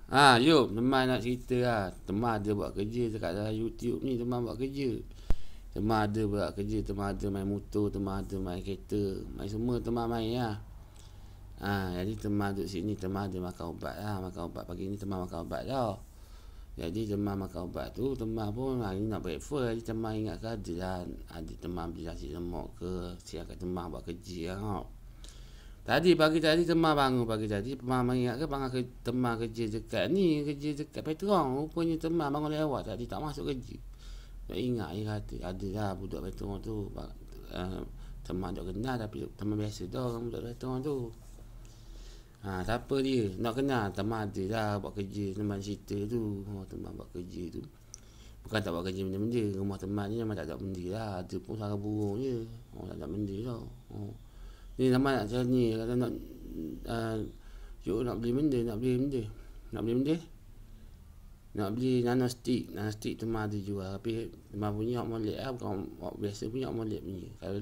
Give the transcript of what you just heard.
Yuk, teman nak cerita lah. Teman ada buat kerja dekat dalam YouTube ni, teman buat kerja. Teman ada buat kerja, teman ada main motor, teman ada main kereta, main semua teman main lah. Jadi teman duduk sini, teman ada makan ubat lah. Makan ubat pagi ni teman makan ubat dah. Jadi teman makan ubat tu, teman pun hari ni nak breakfast. Jadi teman ingat ke ada lah, ada teman beli nasi lemak ke, siapkan teman buat kerja lah. Tadi pagi tadi teman bangun pagi tadi, teman ingat ke teman kerja dekat ni, kerja dekat Petron. Rupanya teman bangun lewat tadi tak masuk kerja. Tak ingat dia kata ada lah budak Petron tu. Teman tak kenal tapi teman biasa dah orang budak Petron tu. Siapa dia? Nak kenal teman ada lah buat kerja, teman cerita tu. Teman buat kerja tu. Bukan tak buat kerja benda-benda. Rumah teman ni memang tak ada benda lah. Ada pun sarang burung je. Tak ada benda tau. Ni nama nak cari ni. Kata nak nak beli benda. Nak beli nano stick. Nano stick teman ada jual. Tapi teman punya hak molek lah. Bukan hak biasa punya hak molek punya. Kalau